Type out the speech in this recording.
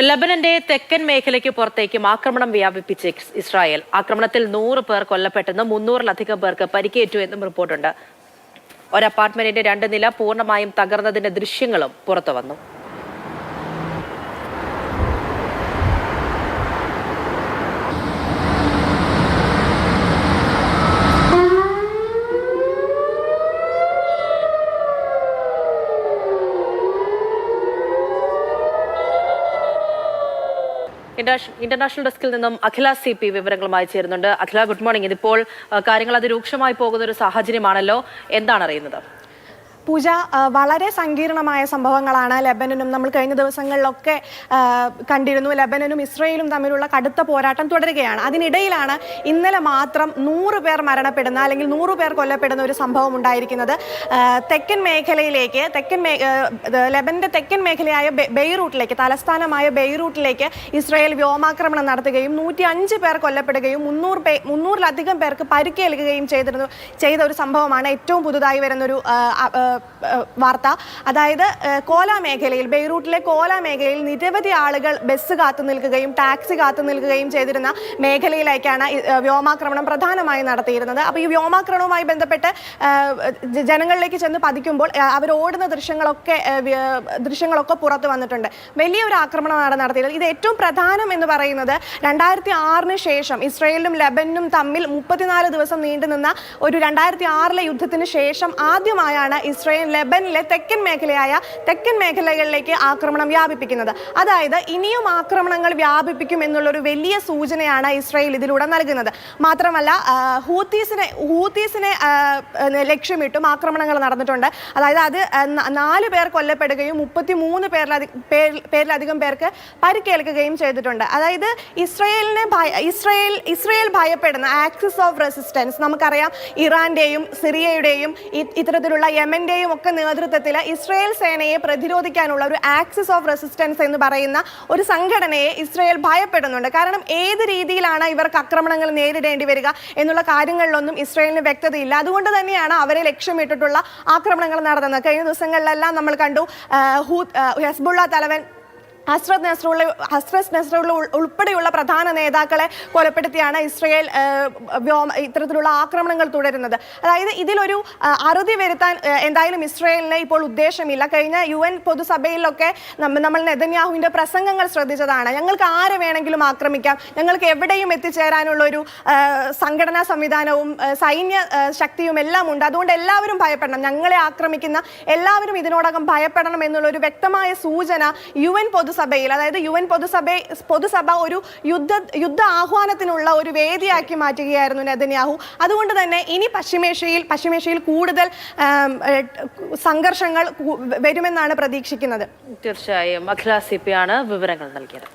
ലബനന്റെ തെക്കൻ മേഖലയ്ക്ക് പുറത്തേക്കും ആക്രമണം വ്യാപിപ്പിച്ച് ഇസ്രായേൽ. ആക്രമണത്തിൽ 100 പേർ കൊല്ലപ്പെട്ടെന്നും 300-ലധികം പേർക്ക് പരിക്കേറ്റു എന്നും റിപ്പോർട്ടുണ്ട്. ഒരു അപ്പാർട്ട്മെന്റിന്റെ 2 നില പൂർണ്ണമായും തകർന്നതിന്റെ ദൃശ്യങ്ങളും പുറത്തുവന്നു. ഇന്റർനാഷണൽ ഡെസ്കിൽ നിന്നും അഖില CP വിവരങ്ങളുമായി ചേരുന്നുണ്ട്. അഖില, ഗുഡ് മോർണിംഗ്. ഇതിപ്പോൾ കാര്യങ്ങൾ അതിരൂക്ഷമായി പോകുന്ന ഒരു സാഹചര്യമാണല്ലോ, എന്താണ് അറിയുന്നത്? പൂജ, വളരെ സങ്കീർണമായ സംഭവങ്ങളാണ് ലെബനനും നമ്മൾ കഴിഞ്ഞ ദിവസങ്ങളിലൊക്കെ കണ്ടിരുന്നു. ലെബനനും ഇസ്രയേലും തമ്മിലുള്ള കടുത്ത പോരാട്ടം തുടരുകയാണ്. അതിനിടയിലാണ് ഇന്നലെ മാത്രം 100 പേർ മരണപ്പെടുന്ന അല്ലെങ്കിൽ 100 പേർ കൊല്ലപ്പെടുന്ന ഒരു സംഭവം ഉണ്ടായിരിക്കുന്നത്. തെക്കൻ മേഖലയിലേക്ക് ലെബനന്റെ തെക്കൻ മേഖലയായ ബെയ്റൂട്ടിലേക്ക്, തലസ്ഥാനമായ ബെയ്റൂട്ടിലേക്ക് ഇസ്രയേൽ വ്യോമാക്രമണം നടത്തുകയും 105 പേർ കൊല്ലപ്പെടുകയും 300-ലധികം പേർക്ക് പരിക്കേൽക്കുകയും ചെയ്ത ഒരു സംഭവമാണ് ഏറ്റവും പുതുതായി വരുന്നൊരു വാർത്ത. അതായത് കോല മേഖലയിൽ, ബെയ്റൂട്ടിലെ കോല മേഖലയിൽ നിരവധി ആളുകൾ ബസ് കാത്തു നിൽക്കുകയും ടാക്സി കാത്തു നിൽക്കുകയും ചെയ്തിരുന്ന മേഖലയിലേക്കാണ് വ്യോമാക്രമണം പ്രധാനമായും നടത്തിയിരുന്നത്. അപ്പോൾ ഈ വ്യോമാക്രമണവുമായി ബന്ധപ്പെട്ട് ജനങ്ങളിലേക്ക് ചെന്ന് പതിക്കുമ്പോൾ അവർ ഓടുന്ന ദൃശ്യങ്ങളൊക്കെ പുറത്തു വന്നിട്ടുണ്ട്. വലിയൊരു ആക്രമണമാണ് നടത്തിയത്. ഇത് ഏറ്റവും പ്രധാനം എന്ന് പറയുന്നത് 2006 ശേഷം ഇസ്രയേലിനും ലെബനനും തമ്മിൽ 34 ദിവസം നീണ്ടുനിന്ന ഒരു 2006 യുദ്ധത്തിന് ശേഷം ആദ്യമായാണ് ഇസ്രയേൽ ലെബനിലെ തെക്കൻ മേഖലകളിലേക്ക് ആക്രമണം വ്യാപിപ്പിക്കുന്നത്. അതായത് ഇനിയും ആക്രമണങ്ങൾ വ്യാപിപ്പിക്കും എന്നുള്ളൊരു വലിയ സൂചനയാണ് ഇസ്രയേൽ ഇതിലൂടെ നൽകുന്നത്. മാത്രമല്ല, ഹൂത്തീസിനെ ലക്ഷ്യമിട്ടും ആക്രമണങ്ങൾ നടന്നിട്ടുണ്ട്. അതായത് അത് 4 പേർ കൊല്ലപ്പെടുകയും 33 പേരിലധികം പേർക്ക് പരിക്കേൽക്കുകയും ചെയ്തിട്ടുണ്ട്. അതായത് ഇസ്രയേൽ ഭയപ്പെടുന്ന ആക്സിസ് ഓഫ് റെസിസ്റ്റൻസ്, നമുക്കറിയാം ഇറാന്റെയും സിറിയയുടെയും ഇത്തരത്തിലുള്ള യമന്റെയും ഒക്കെ നേതൃത്വത്തിൽ ഇസ്രയേൽ സേനയെ പ്രതിരോധിക്കാനുള്ള ഒരു ആക്സിസ് ഓഫ് റെസിസ്റ്റൻസ് എന്ന് പറയുന്ന ഒരു സംഘടനയെ ഇസ്രയേൽ ഭയപ്പെടുന്നുണ്ട്. കാരണം ഏത് രീതിയിലാണ് ഇവർക്ക് ആക്രമണങ്ങൾ നേരിടേണ്ടി വരിക എന്നുള്ള കാര്യങ്ങളിലൊന്നും ഇസ്രയേലിന് വ്യക്തതയില്ല. അതുകൊണ്ട് തന്നെയാണ് അവരെ ലക്ഷ്യമിട്ടിട്ടുള്ള ആക്രമണങ്ങൾ നടന്നത്. കഴിഞ്ഞ ദിവസങ്ങളിലെല്ലാം നമ്മൾ കണ്ടു ഹെസ്ബുള്ള തലവൻ ഹസ്രത്ത് നസ്രുള്ള ഉൾപ്പെടെയുള്ള പ്രധാന നേതാക്കളെ കൊലപ്പെടുത്തിയാണ് ഇസ്രയേൽ ഇത്തരത്തിലുള്ള ആക്രമണങ്ങൾ തുടരുന്നത്. അതായത് ഇതിലൊരു അറുതി വരുത്താൻ എന്തായാലും ഇസ്രയേലിന് ഇപ്പോൾ ഉദ്ദേശമില്ല. കഴിഞ്ഞ UN പൊതുസഭയിലൊക്കെ നമ്മൾ നെതന്യാഹുവിൻ്റെ പ്രസംഗങ്ങൾ ശ്രദ്ധിച്ചതാണ്. ഞങ്ങൾക്ക് ആരെ വേണമെങ്കിലും ആക്രമിക്കാം, ഞങ്ങൾക്ക് എവിടെയും എത്തിച്ചേരാനുള്ള ഒരു സംഘടനാ സംവിധാനവും സൈന്യ ശക്തിയും എല്ലാം ഉണ്ട്, അതുകൊണ്ട് എല്ലാവരും ഭയപ്പെടണം, ഞങ്ങളെ ആക്രമിക്കുന്ന എല്ലാവരും ഇതിനോടകം ഭയപ്പെടണം എന്നുള്ളൊരു വ്യക്തമായ സൂചന UN പൊതുസഭയിൽ, അതായത് UN പൊതുസഭ ഒരു യുദ്ധ ആഹ്വാനത്തിനുള്ള ഒരു വേദിയാക്കി മാറ്റുകയായിരുന്നു നെതന്യാഹു. അതുകൊണ്ട് തന്നെ ഇനി പശ്ചിമേഷ്യയിൽ കൂടുതൽ സംഘർഷങ്ങൾ വരുമെന്നാണ് പ്രതീക്ഷിക്കുന്നത്. തീർച്ചയായും. അഖില CP ആണ് വിവരങ്ങൾ നൽകിയത്.